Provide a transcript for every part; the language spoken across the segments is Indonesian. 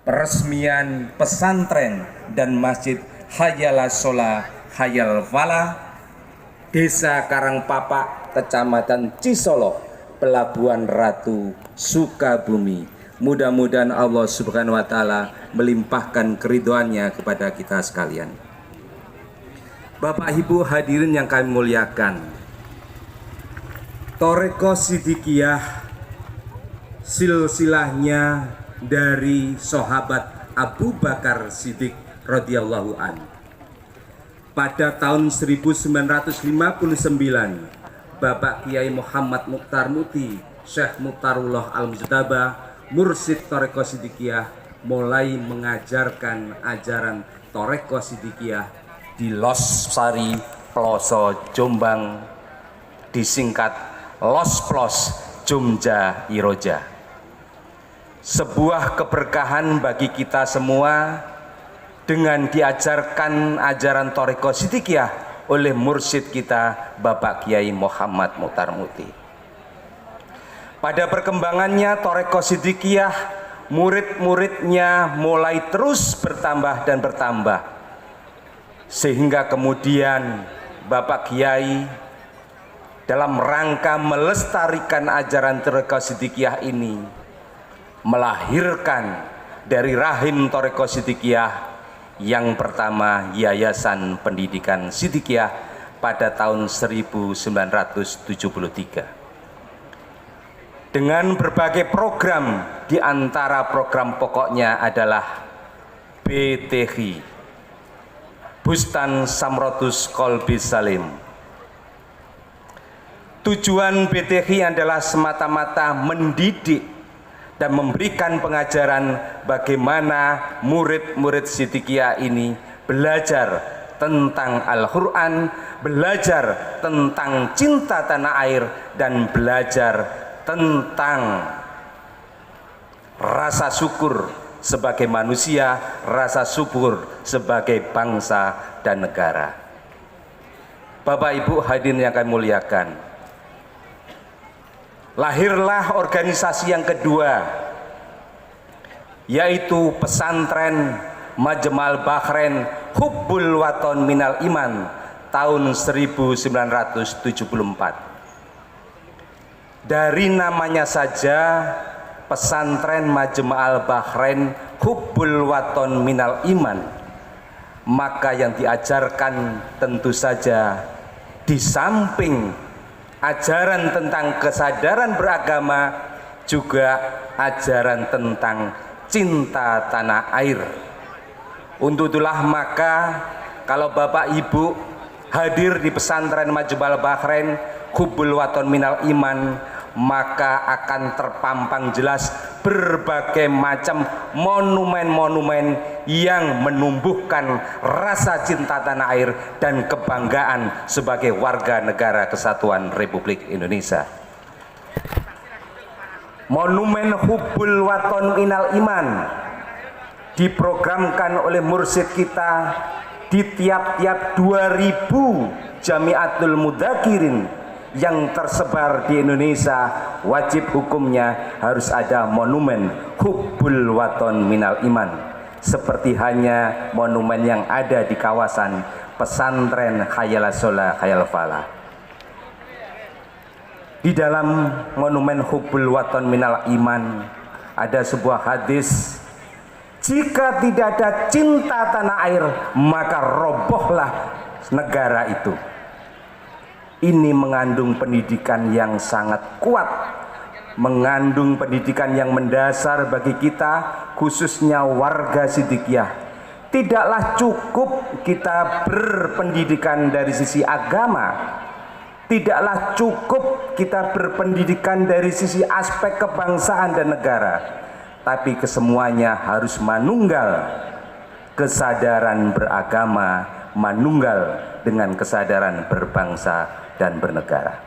peresmian pesantren dan masjid Hayal Sholah Hayal Falah, Desa Karangpapak, Kecamatan Cisolo, Pelabuhan Ratu, Sukabumi. Mudah-mudahan Allah Subhanahu wa Ta'ala melimpahkan keridhoannya kepada kita sekalian. Bapak Ibu hadirin yang kami muliakan, Thariqah Siddiqiyah silsilahnya dari sahabat Abu Bakar Siddiq radhiyallahu an. Pada tahun 1959, Bapak Kiai Muhammad Mukhtar Muti, Syekh Mukhtarullah Al-Mujtaba, Mursyid Thariqah Siddiqiyah, mulai mengajarkan ajaran Thariqah Siddiqiyah di Losari Ploso Jombang, disingkat Losplos Jumja Iroja. Sebuah keberkahan bagi kita semua dengan diajarkan ajaran Thariqah Siddiqiyah oleh mursyid kita Bapak Kiai Muhammad Mukhtar Muti. Pada perkembangannya Thariqah Siddiqiyah, murid-muridnya mulai terus bertambah dan bertambah, sehingga kemudian Bapak Kiai dalam rangka melestarikan ajaran Thariqah Siddiqiyah ini melahirkan dari rahim Thariqah Siddiqiyah yang pertama Yayasan Pendidikan Siddiqiyah pada tahun 1973 dengan berbagai program, di antara program pokoknya adalah BTH, Bustan Samrotus Kolbi Salim. Tujuan BTH adalah semata-mata mendidik dan memberikan pengajaran bagaimana murid-murid Siddiqiyah ini belajar tentang Al-Quran, belajar tentang cinta tanah air, dan belajar tentang rasa syukur sebagai manusia, rasa syukur sebagai bangsa dan negara. Bapak Ibu hadirin yang kami muliakan, lahirlah organisasi yang kedua, yaitu pesantren Majmal Bahrain Hubbul Waton Minal Iman tahun 1974. Dari namanya saja, pesantren Majmal Bahrain Hubbul Waton Minal Iman, maka yang diajarkan tentu saja di samping ajaran tentang kesadaran beragama, juga ajaran tentang cinta tanah air. Untuk itulah maka kalau Bapak Ibu hadir di pesantren Majmal Bahrain Hubbul Waton Minal Iman, maka akan terpampang jelas berbagai macam monumen-monumen yang menumbuhkan rasa cinta tanah air dan kebanggaan sebagai warga negara Kesatuan Republik Indonesia. Monumen Hubbul Waton Minal Iman diprogramkan oleh mursyid kita di tiap-tiap 2000 Jamiatul Mudzakirin yang tersebar di Indonesia. Wajib hukumnya harus ada monumen Hubbul Waton Minal Iman, seperti hanya monumen yang ada di kawasan pesantren Hayal Sholah Hayal Falah. Di dalam monumen Hubbul Waton Minal Iman ada sebuah hadis, jika tidak ada cinta tanah air maka robohlah negara itu. Ini mengandung pendidikan yang sangat kuat, mengandung pendidikan yang mendasar bagi kita, khususnya warga Siddiqiyah. Tidaklah cukup kita berpendidikan dari sisi agama, tidaklah cukup kita berpendidikan dari sisi aspek kebangsaan dan negara, tapi kesemuanya harus manunggal kesadaran beragama, manunggal dengan kesadaran berbangsa dan bernegara.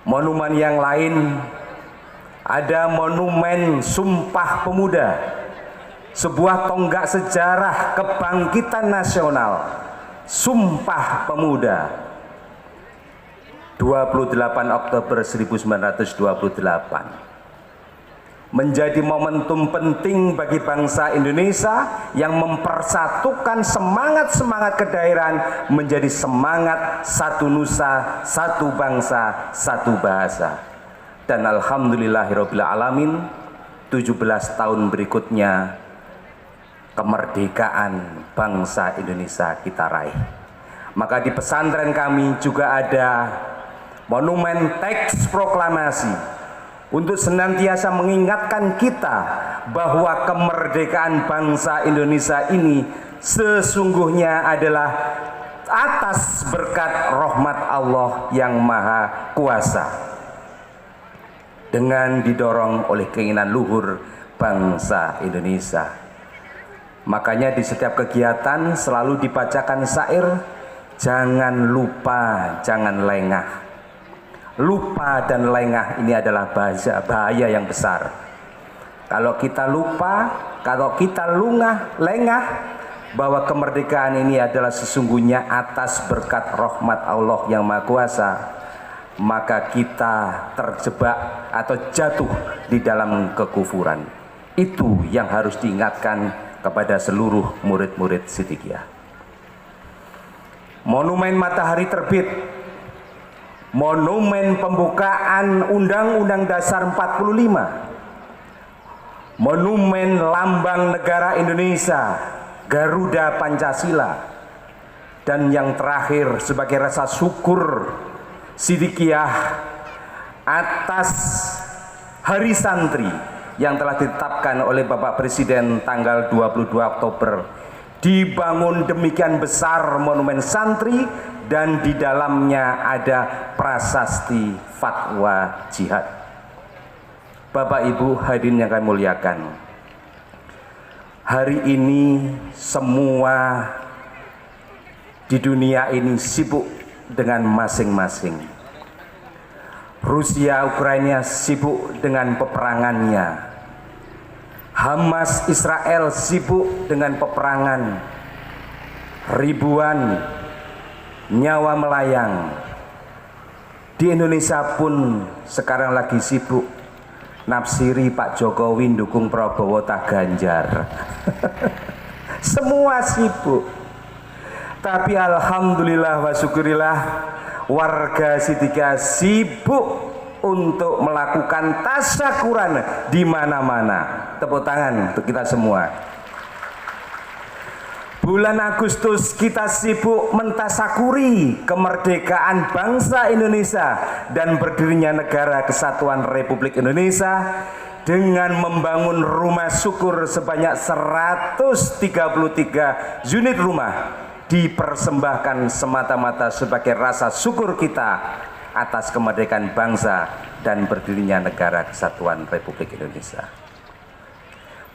Monumen yang lain, ada monumen Sumpah Pemuda, sebuah tonggak sejarah kebangkitan nasional. Sumpah Pemuda 28 Oktober 1928. menjadi momentum penting bagi bangsa Indonesia yang mempersatukan semangat-semangat kedaerahan menjadi semangat satu nusa, satu bangsa, satu bahasa. Dan alhamdulillahirabbil alamin, 17 tahun berikutnya kemerdekaan bangsa Indonesia kita raih. Maka di pesantren kami juga ada monumen teks proklamasi untuk senantiasa mengingatkan kita bahwa kemerdekaan bangsa Indonesia ini sesungguhnya adalah atas berkat rahmat Allah yang Maha Kuasa, dengan didorong oleh keinginan luhur bangsa Indonesia. Makanya di setiap kegiatan selalu dibacakan syair, jangan lupa, jangan lengah. Lupa dan lengah ini adalah bahaya yang besar. Kalau kita lupa, kalau kita lengah bahwa kemerdekaan ini adalah sesungguhnya atas berkat rahmat Allah yang Maha Kuasa, maka kita terjebak atau jatuh di dalam kekufuran. Itu yang harus diingatkan kepada seluruh murid-murid Siddiqiyah. Monumen matahari terbit, monumen pembukaan Undang-Undang Dasar 45, monumen lambang negara Indonesia, Garuda Pancasila, dan yang terakhir sebagai rasa syukur Siddiqiyah atas Hari Santri yang telah ditetapkan oleh Bapak Presiden tanggal 22 Oktober. Dibangun demikian besar monumen santri dan di dalamnya ada prasasti fatwa jihad. Bapak Ibu hadirin yang kami muliakan, hari ini semua di dunia ini sibuk dengan masing-masing. Rusia Ukraina sibuk dengan peperangannya, Hamas Israel sibuk dengan peperangan, ribuan nyawa melayang. Di Indonesia pun sekarang lagi sibuk nafsiri Pak Jokowi dukung Prabowo tak Ganjar. Semua sibuk. Tapi alhamdulillah wa syukurillah, warga Siddiqiyah sibuk untuk melakukan tasyakuran di mana-mana. Tepuk tangan untuk kita semua. Bulan Agustus kita sibuk mentasakuri kemerdekaan bangsa Indonesia dan berdirinya Negara Kesatuan Republik Indonesia dengan membangun rumah syukur sebanyak 133 unit rumah, dipersembahkan semata-mata sebagai rasa syukur kita atas kemerdekaan bangsa dan berdirinya Negara Kesatuan Republik Indonesia.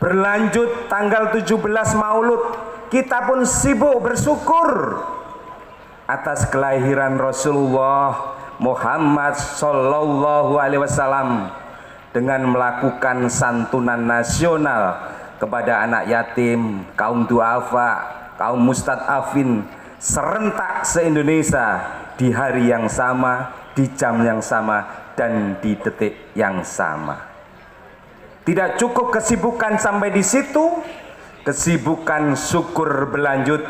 Berlanjut tanggal 17 Maulud, kita pun sibuk bersyukur atas kelahiran Rasulullah Muhammad Sallallahu Alaihi Wasallam dengan melakukan santunan nasional kepada anak yatim, kaum duafa, kaum mustadafin serentak se-Indonesia di hari yang sama, di jam yang sama, dan di detik yang sama. Tidak cukup kesibukan sampai di situ, kesibukan syukur berlanjut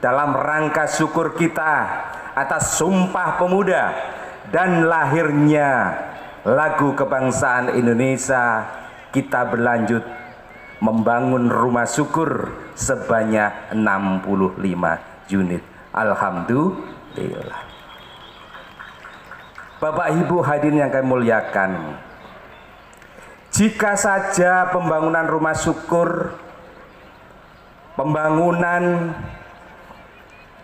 dalam rangka syukur kita atas Sumpah Pemuda dan lahirnya lagu kebangsaan Indonesia. Kita berlanjut membangun rumah syukur sebanyak 65 unit. Alhamdulillah. Bapak Ibu hadirin yang kami muliakan, jika saja pembangunan rumah syukur, pembangunan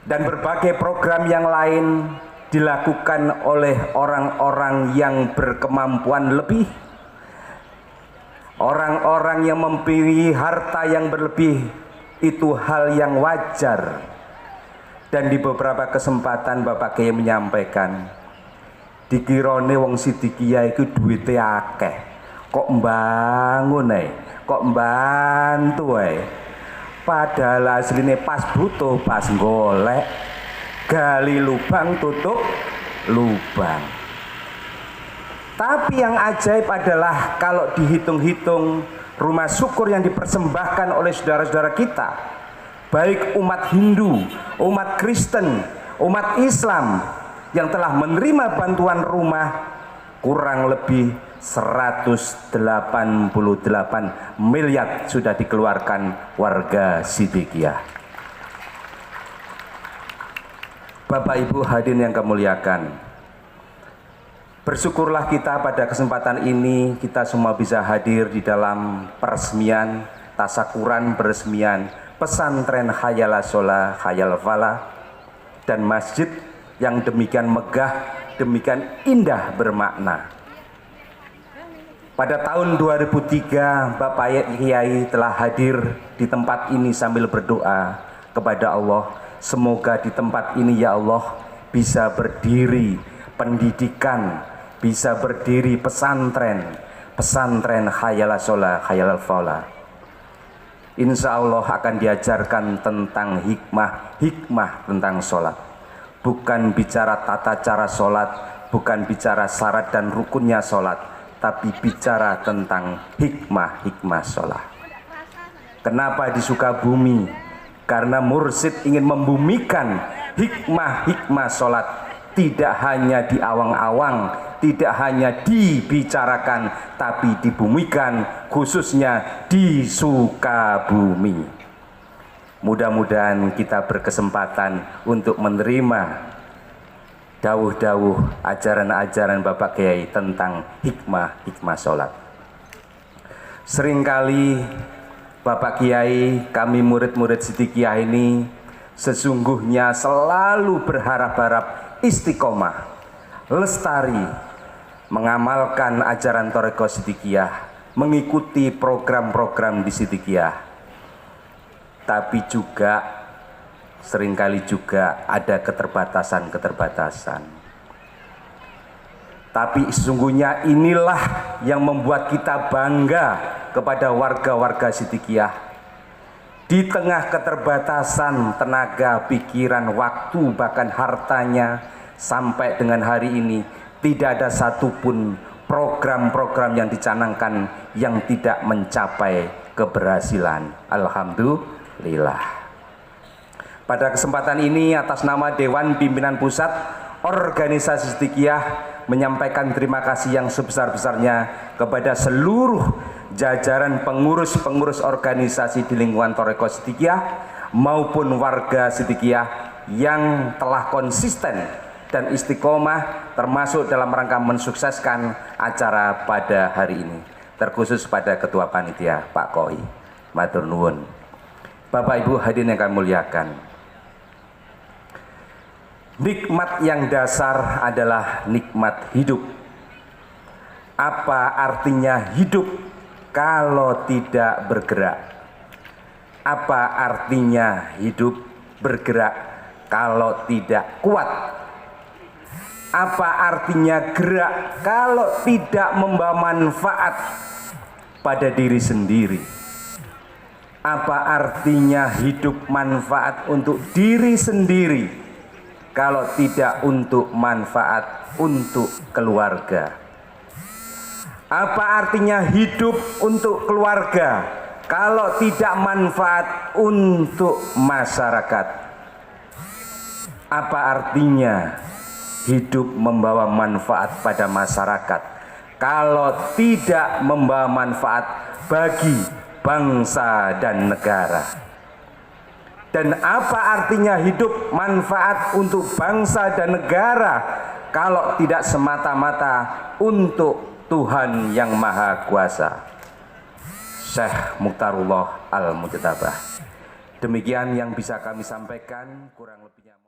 dan berbagai program yang lain dilakukan oleh orang-orang yang berkemampuan lebih, orang-orang yang memiliki harta yang berlebih, itu hal yang wajar. Dan di beberapa kesempatan Bapak Kiai menyampaikan, dikirone wong Siddiqiyah iku duwite akeh, kok mbangun ae, kok mbantu ae. Padahal asline pas butuh, pas golek, gali lubang tutup lubang. Tapi yang ajaib adalah kalau dihitung-hitung rumah syukur yang dipersembahkan oleh saudara-saudara kita, baik umat Hindu, umat Kristen, umat Islam yang telah menerima bantuan rumah, kurang lebih 188 miliar sudah dikeluarkan warga Sidikiyah. Bapak Ibu hadirin yang kami muliakan, bersyukurlah kita pada kesempatan ini kita semua bisa hadir di dalam peresmian tasakuran peresmian pesantren Hayala Shola Hayal Falah, dan masjid yang demikian megah, demikian indah bermakna. Pada tahun 2003 Bapak Kiai telah hadir di tempat ini sambil berdoa kepada Allah, semoga di tempat ini ya Allah bisa berdiri pendidikan, bisa berdiri pesantren Hayala Shola Hayal Falah. Insya Allah akan diajarkan tentang hikmah tentang sholat. Bukan bicara tata cara sholat, bukan bicara syarat dan rukunnya sholat, tapi bicara tentang hikmah sholat. Kenapa di Sukabumi? Karena mursyid ingin membumikan hikmah sholat, tidak hanya di awang-awang, tidak hanya dibicarakan, tapi dibumikan khususnya di Sukabumi. Mudah-mudahan kita berkesempatan untuk menerima dawuh-dawuh ajaran-ajaran Bapak Kiai tentang hikmah sholat. Seringkali Bapak Kiai, kami murid-murid Sidikiyah ini sesungguhnya selalu berharap-harap istiqomah, lestari, mengamalkan ajaran Thariqah Sidikiyah, mengikuti program-program di Sidikiyah. Tapi juga seringkali juga ada keterbatasan. Tapi sesungguhnya inilah yang membuat kita bangga kepada warga-warga Sidikiyah. Di tengah keterbatasan tenaga, pikiran, waktu, bahkan hartanya, sampai dengan hari ini tidak ada satupun program-program yang dicanangkan yang tidak mencapai keberhasilan. Alhamdulillah. Pada kesempatan ini atas nama Dewan Pimpinan Pusat Organisasi Sidikiyah menyampaikan terima kasih yang sebesar-besarnya kepada seluruh jajaran pengurus-pengurus organisasi di lingkungan Thariqah Sidikiyah maupun warga Sidikiyah yang telah konsisten dan istiqomah termasuk dalam rangka mensukseskan acara pada hari ini, terkhusus pada Ketua Panitia Pak Koi. Matur nuwun. Bapak Ibu hadirin yang kami muliakan, nikmat yang dasar adalah nikmat hidup. Apa artinya hidup kalau tidak bergerak? Apa artinya hidup bergerak kalau tidak kuat? Apa artinya gerak kalau tidak membawa manfaat pada diri sendiri? Apa artinya hidup manfaat untuk diri sendiri kalau tidak untuk manfaat untuk keluarga? Apa artinya hidup untuk keluarga kalau tidak manfaat untuk masyarakat? Apa artinya hidup membawa manfaat pada masyarakat kalau tidak membawa manfaat bagi bangsa dan negara? Dan apa artinya hidup manfaat untuk bangsa dan negara kalau tidak semata-mata untuk Tuhan yang Maha Kuasa? Syekh Mukhtarullah Al-Mujtabah. Demikian yang bisa kami sampaikan, kurang lebihnya